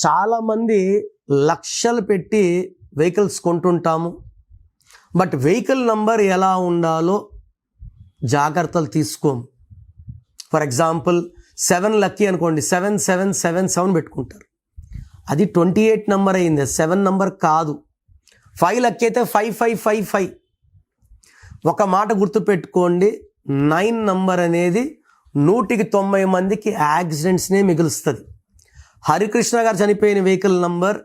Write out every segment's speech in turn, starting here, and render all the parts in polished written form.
చాలామంది లక్షలు పెట్టి వెహికల్స్ కొంటుంటాము. బట్ వెహికల్ నంబర్ ఎలా ఉండాలో జాగ్రత్తలు తీసుకోము. ఫర్ ఎగ్జాంపుల్ 7 లక్కీ అనుకోండి, 7777 పెట్టుకుంటారు. అది 28 నంబర్ అయింది, 7 నంబర్ కాదు. 5 లక్కీ అయితే 5555. ఒక మాట గుర్తుపెట్టుకోండి, 9 నంబర్ అనేది 190 మందికి యాక్సిడెంట్స్నే మిగులుస్తుంది. హరికృష్ణ గారు చనిపోయిన వెహికల్ నంబర్,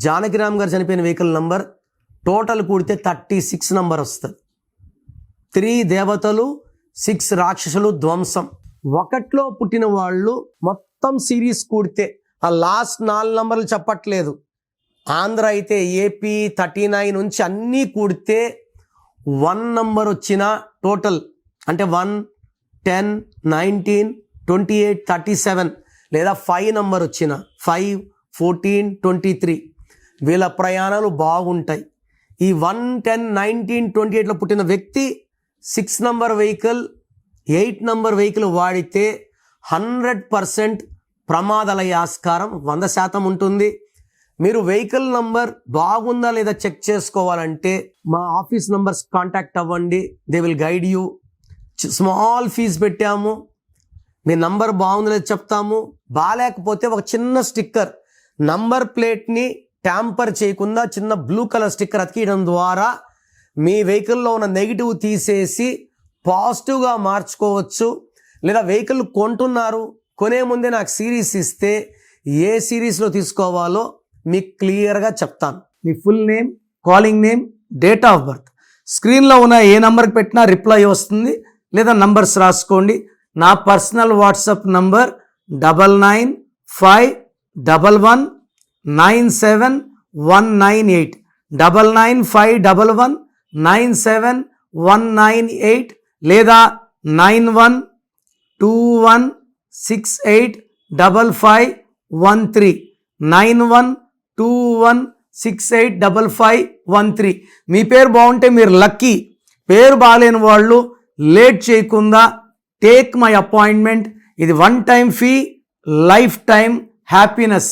జానకిరామ్ గారు చనిపోయిన వెహికల్ నంబర్ టోటల్ కూడితే 36 నంబర్ వస్తుంది. 3 దేవతలు, 6 రాక్షసులు ధ్వంసం. 1లో పుట్టిన వాళ్ళు మొత్తం సిరీస్ కూడితే, ఆ లాస్ట్ 4 నంబర్లు చెప్పట్లేదు, ఆంధ్ర అయితే ఏపీ 39 నుంచి అన్నీ కూడితే 1 నంబర్ వచ్చిన టోటల్ అంటే 1, 10, 19, 28, 37 లేదా 5 నంబర్ వచ్చిన 5, 14, 23 వీళ్ళ ప్రయాణాలు బాగుంటాయి. ఈ 1, 10, 19, 28లో పుట్టిన వ్యక్తి 6 నంబర్ వెహికల్, 8 నంబర్ వెహికల్ వాడితే 100% ప్రమాదాలయ్యే ఆస్కారం 100% ఉంటుంది. మీరు వెహికల్ నంబర్ బాగుందా లేదా చెక్ చేసుకోవాలంటే మా ఆఫీస్ నంబర్స్ కాంటాక్ట్ అవ్వండి. They will guide you. Small fee పెట్టాము, మీ నంబర్ బాగుందో లేదో చెప్తాము. బాగాలేకపోతే ఒక చిన్న స్టిక్కర్, నంబర్ ప్లేట్ని ట్యాంపర్ చేయకుండా చిన్న బ్లూ కలర్ స్టిక్కర్ అతికియడం ద్వారా మీ వెహికల్లో ఉన్న నెగిటివ్ తీసేసి పాజిటివ్గా మార్చుకోవచ్చు. లేదా వెహికల్ కొంటున్నారు, కొనే ముందే నాకు సిరీస్ ఇస్తే ఏ సిరీస్లో తీసుకోవాలో మీకు క్లియర్గా చెప్తాను. మీ full name, calling name, date of birth, స్క్రీన్లో ఉన్న ఏ నంబర్కి పెట్టినా రిప్లై వస్తుంది. లేదా నంబర్స్ రాసుకోండి. నా పర్సనల్ వాట్సాప్ నంబర్ 9951197198 9951197198 లేదా 9121685513 9121685513. మీ పేరు బాగుంటే మీరు లక్కీ. పేరు బాగాలేని వాళ్ళు లేట్ చేయకుండా టేక్ మై అపాయింట్మెంట్. ఇది 1 time fee, life time happiness.